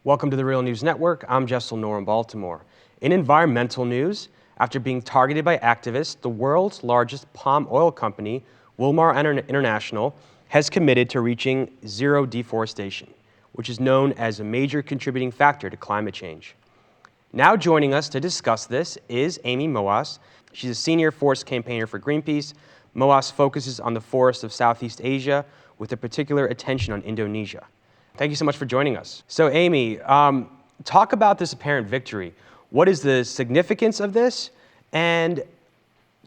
Welcome to the Real News Network. I'm Jessel Noor in Baltimore. In environmental news, after being targeted by activists, the world's largest palm oil company, Wilmar International, has committed to reaching zero deforestation, which is known as a major contributing factor to climate change. Now joining us to discuss this is Amy Moas. She's a senior forest campaigner for Greenpeace. Moas focuses on the forests of Southeast Asia with a particular attention on Indonesia. Thank you so much for joining us. So Amy, talk about this apparent victory. What is the significance of this? And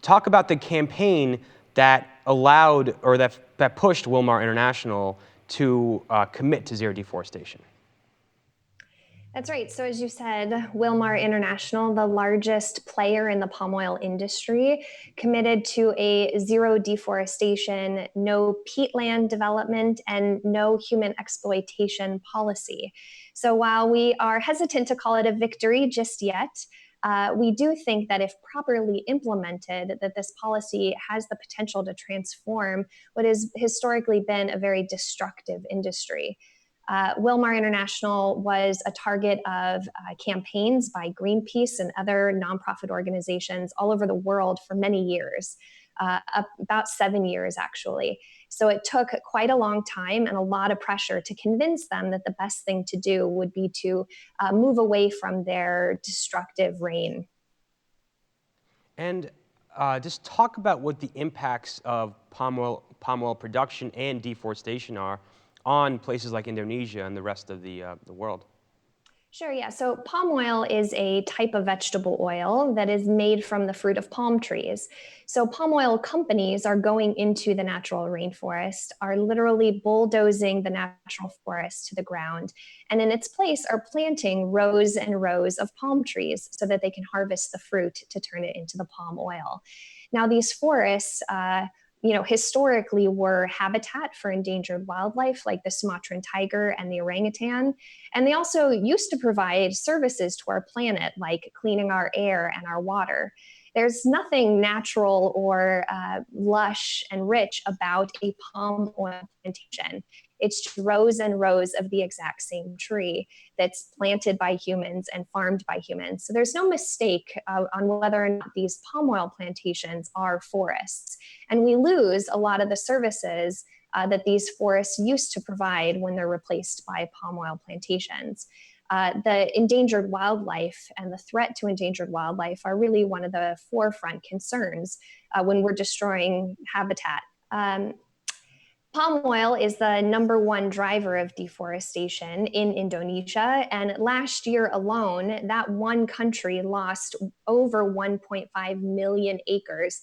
talk about the campaign that allowed or that pushed Wilmar International to commit to zero deforestation. That's right. So as you said, Wilmar International, the largest player in the palm oil industry, committed to a zero deforestation, no peatland development, and no human exploitation policy. So while we are hesitant to call it a victory just yet, we do think that if properly implemented, that this policy has the potential to transform what has historically been a very destructive industry. Wilmar International was a target of campaigns by Greenpeace and other nonprofit organizations all over the world for many years, about 7 years actually. So it took quite a long time and a lot of pressure to convince them that the best thing to do would be to move away from their destructive reign. And just talk about what the impacts of palm oil production and deforestation are on places like Indonesia and the rest of the world. Sure, yeah. So palm oil is a type of vegetable oil that is made from the fruit of palm trees. So palm oil companies are going into the natural rainforest, are literally bulldozing the natural forest to the ground, and in its place are planting rows and rows of palm trees so that they can harvest the fruit to turn it into the palm oil. Now, these forests historically were habitat for endangered wildlife like the Sumatran tiger and the orangutan. And they also used to provide services to our planet, like cleaning our air and our water. There's nothing natural or lush and rich about a palm oil plantation. It's just rows and rows of the exact same tree that's planted by humans and farmed by humans. So there's no mistake on whether or not these palm oil plantations are forests. And we lose a lot of the services that these forests used to provide when they're replaced by palm oil plantations. The endangered wildlife and the threat to endangered wildlife are really one of the forefront concerns when we're destroying habitat. Palm oil is the #1 driver of deforestation in Indonesia. And last year alone, that one country lost over 1.5 million acres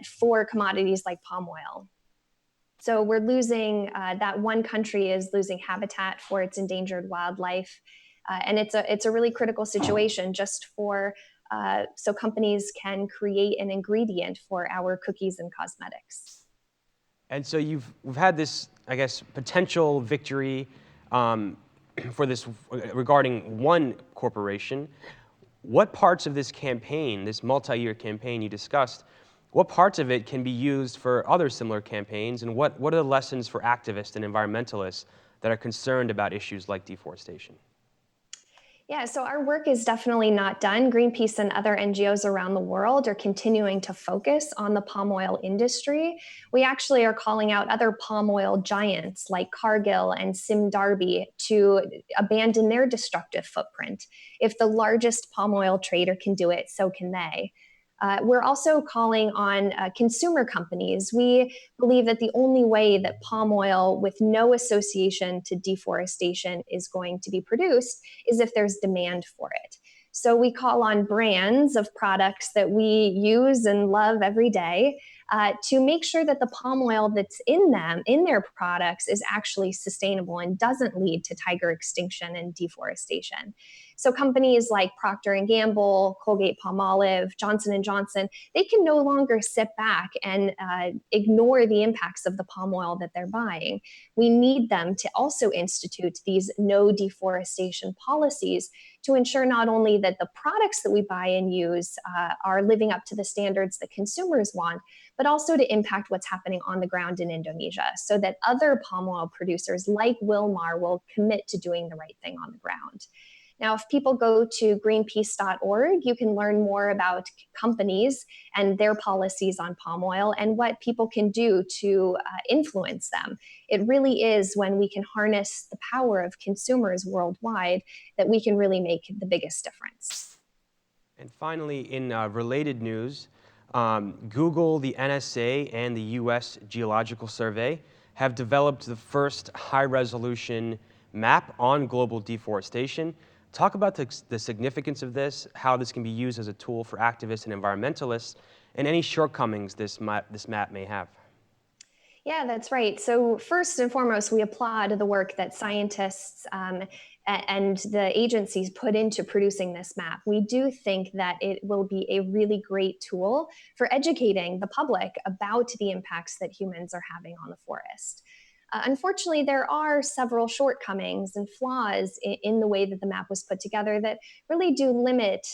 for commodities like palm oil. So we're losing, that one country is losing habitat for its endangered wildlife. And it's a really critical situation just for, so companies can create an ingredient for our cookies and cosmetics. And so we've had this, I guess, potential victory for this regarding one corporation. What parts of this campaign, this multi-year campaign you discussed, what parts of it can be used for other similar campaigns, and what are the lessons for activists and environmentalists that are concerned about issues like deforestation? Yeah, so our work is definitely not done. Greenpeace and other NGOs around the world are continuing to focus on the palm oil industry. We actually are calling out other palm oil giants like Cargill and Simdarbi to abandon their destructive footprint. If the largest palm oil trader can do it, so can they. We're also calling on consumer companies. We believe that the only way that palm oil with no association to deforestation is going to be produced is if there's demand for it. So we call on brands of products that we use and love every day to make sure that the palm oil that's in their products, is actually sustainable and doesn't lead to tiger extinction and deforestation. So companies like Procter & Gamble, Colgate-Palmolive, Johnson & Johnson, they can no longer sit back and ignore the impacts of the palm oil that they're buying. We need them to also institute these no deforestation policies to ensure not only that the products that we buy and use are living up to the standards that consumers want, but also to impact what's happening on the ground in Indonesia so that other palm oil producers like Wilmar will commit to doing the right thing on the ground. Now, if people go to greenpeace.org, you can learn more about companies and their policies on palm oil and what people can do to influence them. It really is when we can harness the power of consumers worldwide that we can really make the biggest difference. And finally, in related news, Google, the NSA, and the U.S. Geological Survey have developed the first high-resolution map on global deforestation. Talk about the significance of this, how this can be used as a tool for activists and environmentalists, and any shortcomings this map may have. Yeah, that's right. So first and foremost, we applaud the work that scientists and the agencies put into producing this map. We do think that it will be a really great tool for educating the public about the impacts that humans are having on the forest. Unfortunately, there are several shortcomings and flaws in the way that the map was put together that really do limit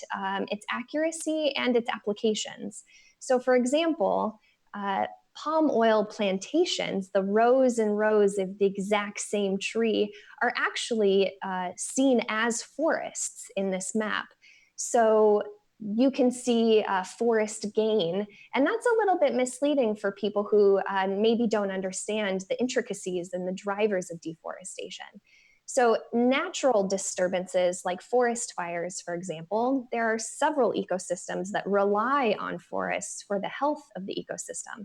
its accuracy and its applications. So for example, palm oil plantations, the rows and rows of the exact same tree, are actually seen as forests in this map. So you can see forest gain, and that's a little bit misleading for people who maybe don't understand the intricacies and the drivers of deforestation. So natural disturbances like forest fires, for example, there are several ecosystems that rely on forests for the health of the ecosystem.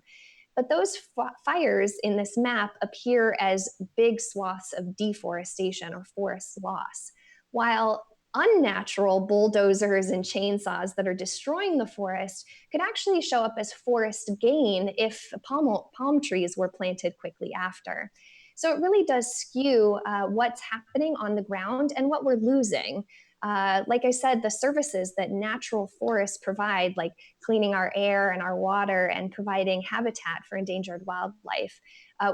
But those fires in this map appear as big swaths of deforestation or forest loss, while unnatural bulldozers and chainsaws that are destroying the forest could actually show up as forest gain if palm trees were planted quickly after. So it really does skew what's happening on the ground and what we're losing. Like I said, the services that natural forests provide, like cleaning our air and our water and providing habitat for endangered wildlife,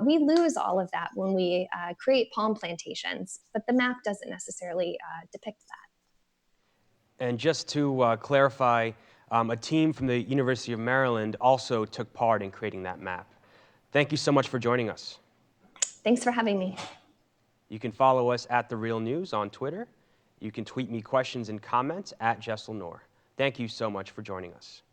we lose all of that when we create palm plantations, but the map doesn't necessarily depict that. And just to clarify, a team from the University of Maryland also took part in creating that map. Thank you so much for joining us. Thanks for having me. You can follow us at The Real News on Twitter. You can tweet me questions and comments at Jessel Noor. Thank you so much for joining us.